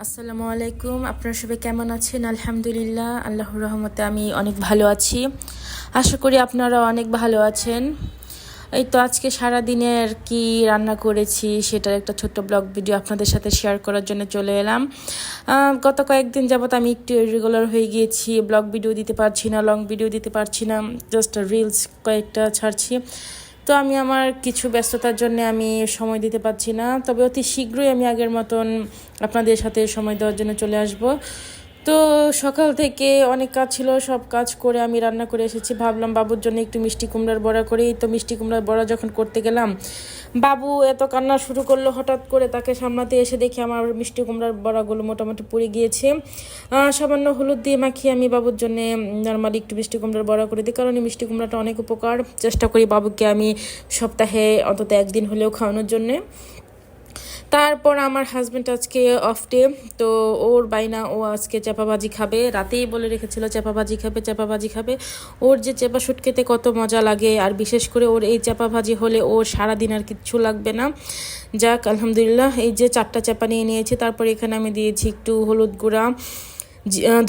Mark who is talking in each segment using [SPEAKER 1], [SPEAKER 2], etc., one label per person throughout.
[SPEAKER 1] আসসালামু আলাইকুম। আপনারা সবাই কেমন আছেন? আলহামদুলিল্লাহ, আল্লাহর রহমতে আমি অনেক ভালো আছি। আশা করি আপনারা অনেক ভালো আছেন। এই তো আজকে সারা দিনের কি রান্না করেছি সেটার একটা ছোট্ট ব্লগ ভিডিও আপনাদের সাথে শেয়ার করার জন্য চলে এলাম। গত কয়েকদিন যাবত আমি একটু ইরেগুলার হয়ে গিয়েছি, ব্লগ ভিডিও দিতে পারছি না, লং ভিডিও দিতে পারছি না, জাস্ট রিলস কয়েকটা ছাড়ছি। তো আমি আমার কিছু ব্যস্ততার জন্য আমি সময় দিতে পারছি না, তবে অতি শীঘ্রই আমি আগের মতন আপনাদের সাথে সময় দেওয়ার জন্য চলে আসব। তো সকাল থেকে অনেক কাজ ছিল, সব কাজ করে আমি রান্না করে এসেছি। ভাবলাম বাবুর জন্য একটু মিষ্টি কুমড়ার বড়া করি। তো মিষ্টি কুমড়ার বড়া যখন করতে গেলাম, বাবু এত কান্না শুরু করলো, হঠাৎ করে তাকে সামলাতে এসে দেখি আমার মিষ্টি কুমড়ার বড়াগুলো মোটামুটি পুড়ে গিয়েছে। সামান্য হলুদ দিয়ে মাখিয়ে আমি বাবুর জন্য নর্মালি একটু মিষ্টি কুমড়ার বড়া করে দিই, কারণ এই মিষ্টি কুমড়াটা অনেক উপকার। চেষ্টা করি বাবুকে আমি সপ্তাহে অন্তত একদিন হলেও খাওয়ানোর জন্যে। তারপর আমার হাজব্যান্ড আজকে অফ ডে, তো ওর বাইনা ও আজকে চাপা ভাজি খাবে। রাতেই বলে রেখেছিল চাপা ভাজি খাবে, চাপা ভাজি খাবে। ওর যে চাপা শুট খেতে কত মজা লাগে, আর বিশেষ করে ওর এই চাপা ভাজি হলে ওর সারাদিন আর কিচ্ছু লাগবে না। যাক আলহামদুলিল্লাহ, এই যে 4টা চাপা নিয়ে নিয়েছি। তারপর এখানে আমি দিয়েছি একটু হলুদ গুঁড়া,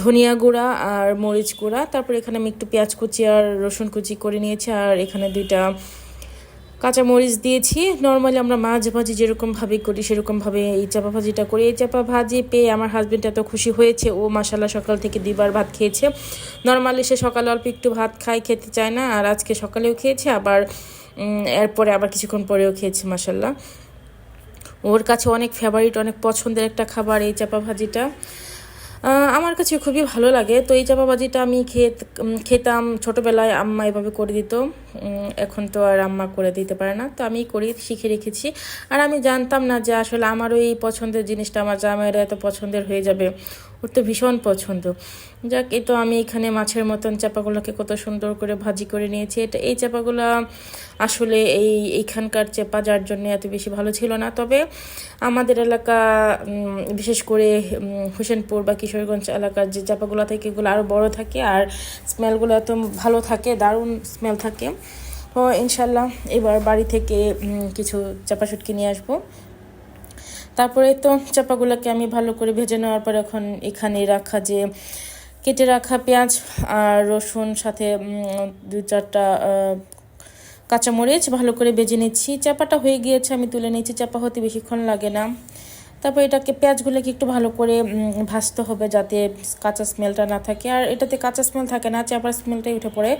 [SPEAKER 1] ধনিয়া গুঁড়া আর মরিচ গুঁড়া। তারপর এখানে আমি একটু পেঁয়াজ কুচি আর রসুন কুচি করে নিয়েছি, আর এখানে 2টা কাঁচা মরিচ দিয়েছি। নর্মালি আমরা মাছ ভাজি যেরকমভাবে করি সেরকমভাবে এই চাপা ভাজিটা করি। এই চাপা ভাজি পেয়ে আমার হাজব্যান্ড এত খুশি হয়েছে, ও মাশাল্লাহ সকাল থেকে 2বার ভাত খেয়েছে। নর্মালি সে সকালে অল্প একটু ভাত খায়, খেতে চায় না, আর আজকে সকালেও খেয়েছে, আবার এরপরে আবার কিছুক্ষণ পরেও খেয়েছে। মাশাল্লাহ, ওর কাছে অনেক ফেভারিট, অনেক পছন্দের একটা খাবার এই চাপা ভাজিটা। আমার কাছে খুবই ভালো লাগে। তো এই চাপা ভাজিটা আমি খেতাম ছোটোবেলায়, আম্মা এভাবে করে দিত। এখন তো আর আম্মা করে দিতে পারে না, তো আমি করি, শিখে রেখেছি। আর আমি জানতাম না যে আসলে আমারও এই পছন্দের জিনিসটা আমার জামাইয়েরা এত পছন্দের হয়ে যাবে। ওর তো ভীষণ পছন্দ। যাক, এই তো আমি এখানে মাছের মতন চাপাগুলোকে কত সুন্দর করে ভাজি করে নিয়েছি। এই চাপাগুলো আসলে এইখানকার চাপা, যার জন্য এত বেশি ভালো ছিল না। তবে আমাদের এলাকা, বিশেষ করে হোসেনপুর বা কিশোরগঞ্জ এলাকার যে চাপাগুলো থাকে এগুলো আরও বড় থাকে, আর স্মেলগুলো এত ভালো থাকে, দারুণ স্মেল থাকে। তো ইনশাল্লাহ এবার বাড়ি থেকে কিছু চাপা শুটকি নিয়ে আসবো। তারপরে তো চাপাগুলোকে আমি ভালো করে ভেজে নেওয়ার পর এখন এখানে রাখা যে কেটে রাখা পেঁয়াজ আর রসুন, সাথে 2-4টা কাঁচামরিচ ভালো করে ভেজে নিচ্ছি। চাপাটা হয়ে গিয়েছে, আমি তুলে নিচ্ছি। চাপা হতে বেশিক্ষণ লাগে না। তারপর এটাকে, পেঁয়াজগুলোকে একটু ভালো করে ভাজতে হবে যাতে কাঁচা স্মেলটা না থাকে। আর এটাতে কাঁচা স্মেল থাকে না, চাপার স্মেলটাই উঠে পড়ে।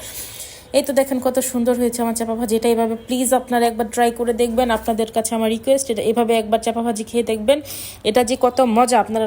[SPEAKER 1] এই তো দেখেন কত সুন্দর হয়েছে আমার চাপা ভাজি। এটা এভাবে প্লিজ আপনারা একবার ট্রাই করে দেখবেন। আপনাদের কাছে আমার রিকোয়েস্ট, এটা এভাবে একবার চাপা ভাজি খেয়ে দেখবেন। এটা যে কত মজা আপনারা